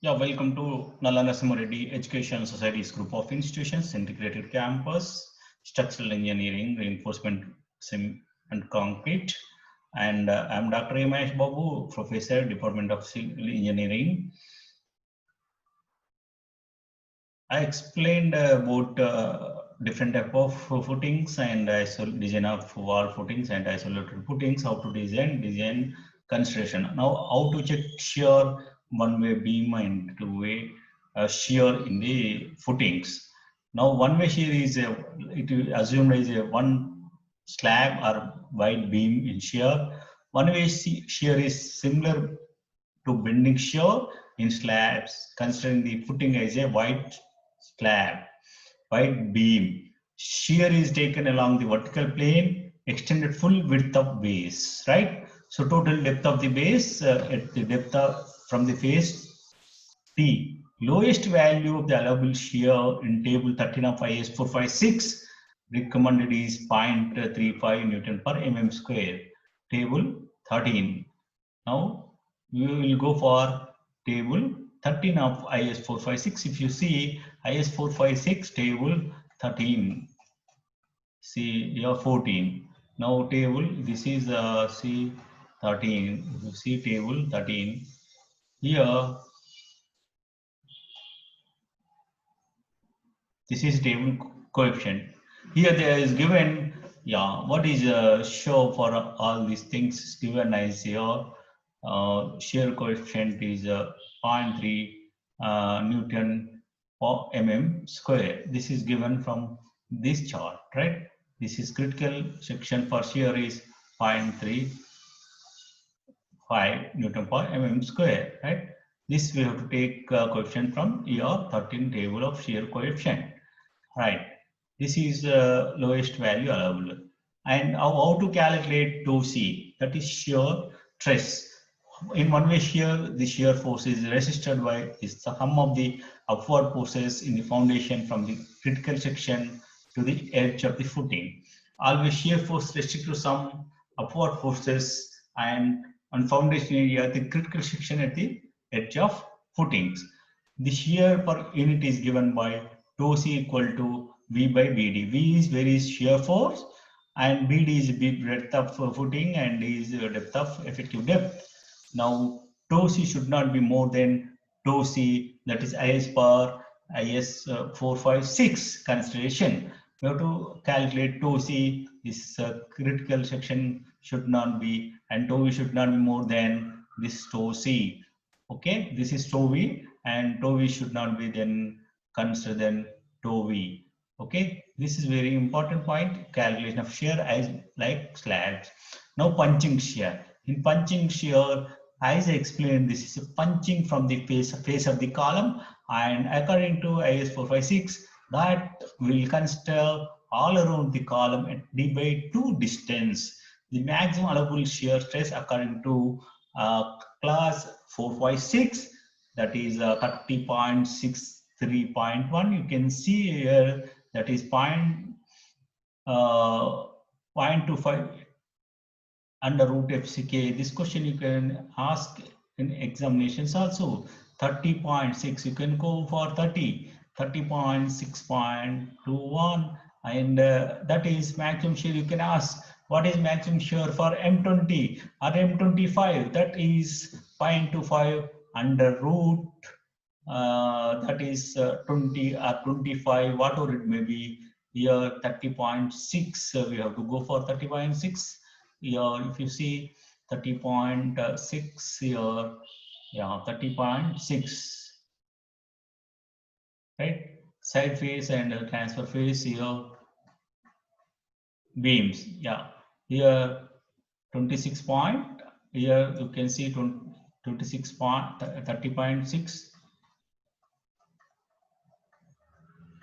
Yeah, welcome to Nalla Narasimha Reddy Education Society's group of institutions, integrated campus, structural engineering, reinforcement, sim and concrete. And I'm Dr. Himash Babu, Professor, Department of Civil Engineering. I explained about different type of footings and design of wall footings and isolated footings, how to design construction. Now, how to check shear one-way beam and two-way shear in the footings. Now, one-way shear is it is assumed as a one slab or wide beam in shear. One-way shear is similar to bending shear in slabs, considering the footing as a wide slab, wide beam. Shear is taken along the vertical plane, extended full width of base, right? So total depth of the base at the depth of, from the face T. Lowest value of the allowable shear in table 13 of IS 456 recommended is 0.35 Newton per mm square. Table 13. Now we will go for table 13 of IS 456. If you see IS 456 table 13, see here 14. Now table, this is C 13. If you see table 13, here this is table coefficient. Here there is given, yeah, what is show for all these things given as here. Shear coefficient is 0.3 Newton per mm square. This is given from this chart, right? This is critical section for shear is 0.35 Newton per mm square, right? This we have to take coefficient from ER 13 table of shear coefficient, right? This is the lowest value allowable. And how to calculate tau C, that is shear stress. In one way shear, the shear force is resisted by the sum of the upward forces in the foundation from the critical section to the edge of the footing. Always shear force restricted to some upward forces and on foundation area, the critical section at the edge of footings. The shear per unit is given by tau C equal to V by BD. V is where is shear force and BD is breadth of footing and is depth of effective depth. Now, tau C should not be more than tau C, that is IS per IS 456 consideration. We have to calculate tau C. This critical section should not be, and tau V should not be more than this tau C. Okay, this is tau V, and tau V should not be then considered than tau V. Okay, this is very important point. Calculation of shear as like slabs. Now punching shear. In punching shear, as I explained, this is a punching from the face of the column, and according to IS 456, that will consider all around the column at d by 2 distance. The maximum allowable shear stress according to class 456, that is 30.63.1. You can see here that is 0.25 under root FCK. This question you can ask in examinations also. 30.6, you can go for 30.6.21, and that is maximum shear. You can ask what is maximum shear for M20 or M25, that is 0.25 under root that is 20 or 25, whatever it may be. Here 30.6, we have to go for 30.6. Here if you see 30.6 here, yeah, 30.6, right? Side face and transfer face here, beams, yeah. Here 26 point, here you can see 26 point, 30.6.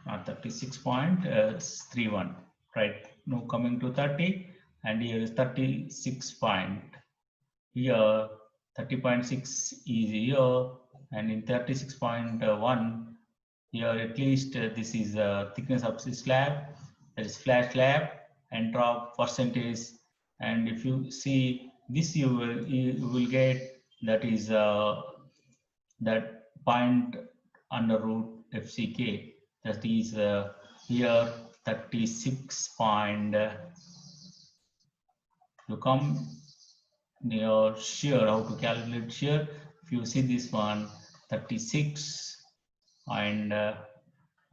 36.31, right? Now coming to 30, and here is 36 point. Here 30.6 is here, and in 36.1 here at least this is thickness of the slab, that is flat slab, and drop percentage. And if you see this, you will get that is that point under root FCK, that is here 36 point. You come near shear, how to calculate shear. If you see this one 36 and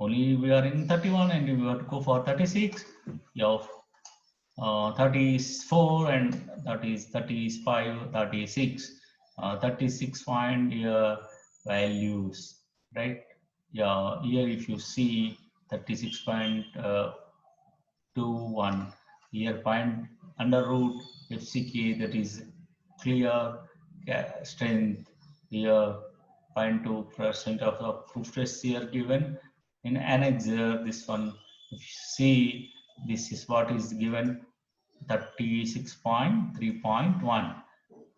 only we are in 31 and we have to go for 36. Yeah, 34 and that is 35, 36. 36 find your values, right? Yeah, here if you see 36.21, here point under root FCK, that is clear strength. Here 0.2% of the proof stress here given in annexure. This one, if you see, this is what is given 36.3.1.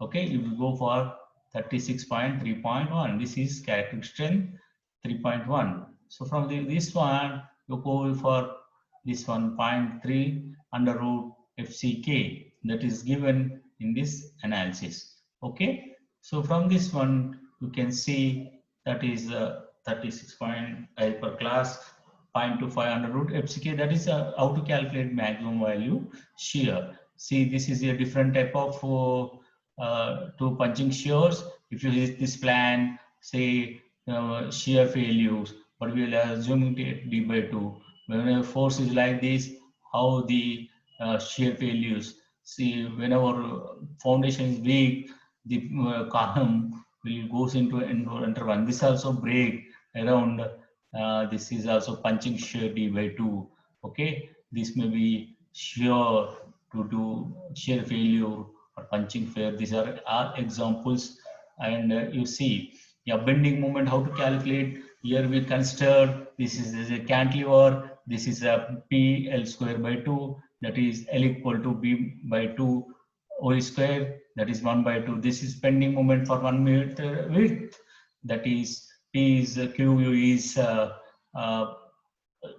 Okay, if you go for 36.3.1, this is characteristic strength 3.1. So from this one, you go for this 1.3 under root FCK, that is given in this analysis. Okay, so from this one, you can see that is 36 point per class 0.25 under root FCK. That is how to calculate maximum value shear. See, this is a different type of two punching shears. If you use this plan, say shear failures, but we will assume it d by 2. When a force is like this, how the shear failures. See, whenever foundation is weak, the column will goes into enter one. This also break around. This is also punching shear d by 2. Okay, this may be shear to do shear failure or punching failure. These are examples, and you see, yeah, bending moment, how to calculate. Here we consider this is a cantilever. This is a P L square by 2. That is L equal to B by 2 whole square. That is 1 by 2. This is bending moment for 1 meter width. That is P is Q is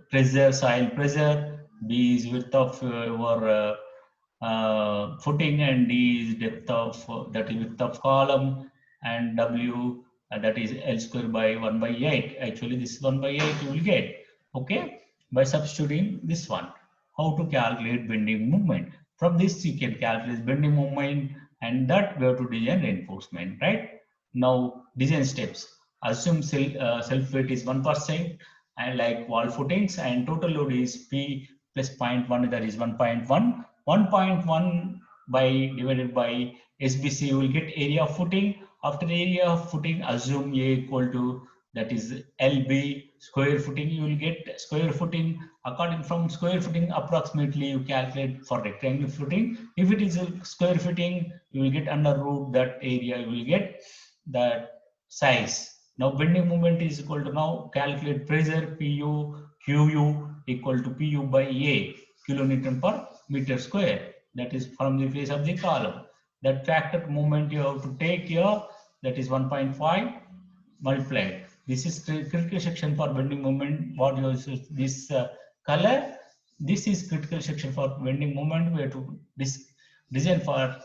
pressure, soil pressure. B is width of your footing, and D is depth of that is width of column, and W that is L square by 1 by 8. Actually, this 1 by 8 you will get. Okay, by substituting this one. How to calculate bending moment? From this you can calculate bending moment, and that we have to design reinforcement, right? Now design steps. Assume self weight is 1%, and like wall footings, and total load is P plus 0.1, that is 1.1. 1.1 by divided by SBC, you will get area of footing. After area of footing, assume A equal to, that is LB square footing. You will get square footing. According from square footing, approximately you calculate for rectangular footing. If it is a square footing, you will get under root that area. You will get that size. Now bending moment is equal to, now calculate pressure PU QU equal to PU by A, kilonewton per meter square. That is from the face of the column. That factor moment you have to take here, that is 1.5 multiplied. This is critical section for bending moment. What you use this color? This is critical section for bending moment. We have to design for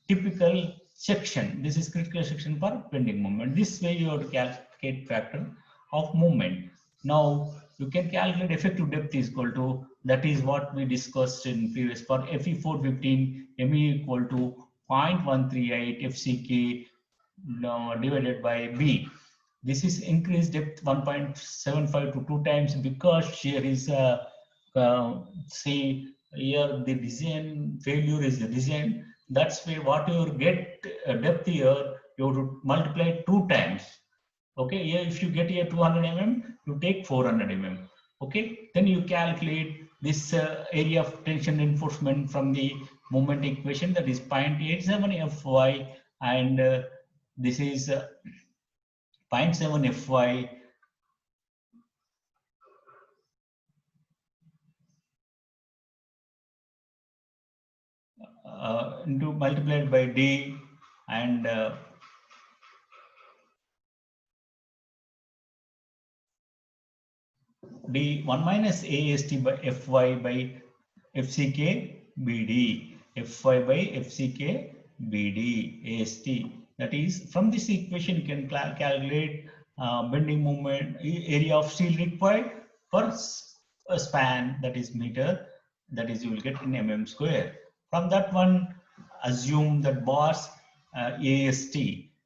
typical section. This is critical section for bending moment. This way you have to calculate factor of movement. Now you can calculate effective depth is equal to, that is what we discussed in previous, for Fe415 Me equal to 0.138 FCK divided by B. This is increased depth 1.75 to 2 times, because shear is say here the design failure is the design. That's why what you get depth here, you have to multiply 2 times. Okay, here if you get here 200 mm, you take 400 mm. Okay, then you calculate this area of tension reinforcement from the moment equation, that is 0.87 Fy, and this is 0.7 Fy into multiplied by D, and D1 minus AST by Fy by FCK BD. Fy by FCK BD AST That is, from this equation, you can calculate bending moment, area of steel required per a span, that is meter, that is you will get in mm square. From that one, assume that bars AST.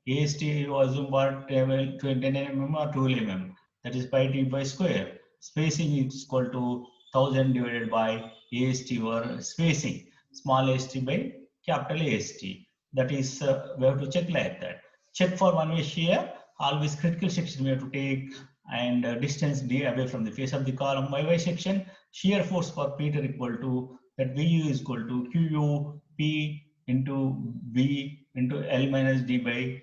AST you assume bar 10 mm or 12 mm. That is pi t by square. Spacing is equal to 1000 divided by AST or spacing, small ast by capital AST. That is, we have to check like that. Check for one-way shear. Always critical section we have to take, and distance d away from the face of the column. Y section, shear force per meter equal to that VU is equal to QU P into B into L minus D by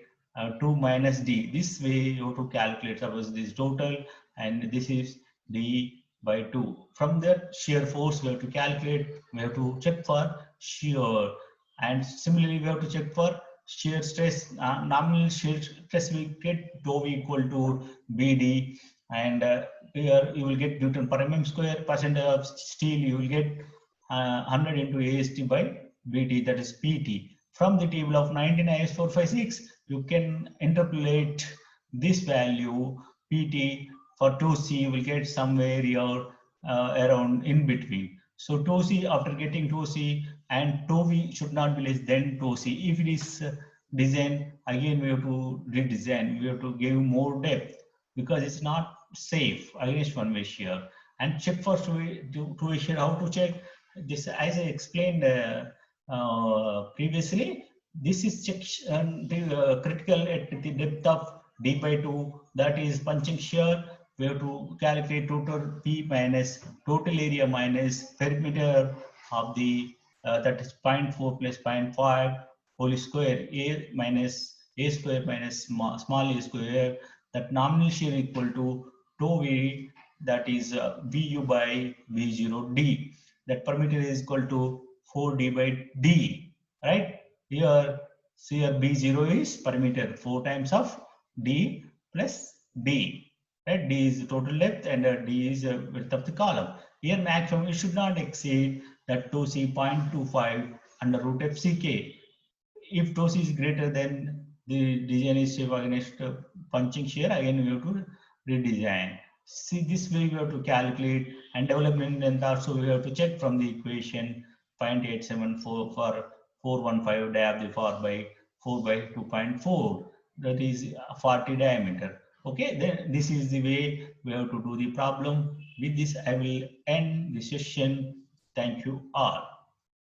2 minus D. This way you have to calculate. Suppose this total and this is D by 2. From that shear force we have to calculate. We have to check for shear, and similarly we have to check for shear stress. Nominal shear stress we get dou V equal to BD, and here you will get Newton per mm square. Percentage of steel you will get 100 into AST by BT, that is PT. From the table of 19 IS 456, you can interpolate this value PT for 2C. You will get somewhere here around in between. So 2C, after getting 2C, and 2V should not be less than 2C. If it is design, again we have to redesign. We have to give more depth because it's not safe against one-way shear. And check for two-way shear. How to check this? As I explained previously, this is critical at the depth of d by 2. That is punching shear. We have to calculate total P minus total area minus perimeter of the that is 0.4 plus 0.5 whole square, a minus a square minus small a square. That nominal shear equal to tau V, that is VU by V0 D. That perimeter is equal to 4D by D, right? Here B0 is perimeter, 4 times of D plus D, right? D is the total depth and D is width of the column. Here maximum it should not exceed that 2C 0.25 under root FCK. If 2C is greater than the design is safe against punching shear, again we have to redesign. See, this way we have to calculate, and development length also we have to check from the equation 0.874 for 415 diameter 4 by 4 by 2.4, that is 40 diameter. Okay, then this is the way we have to do the problem. With this I will end the session. Thank you all.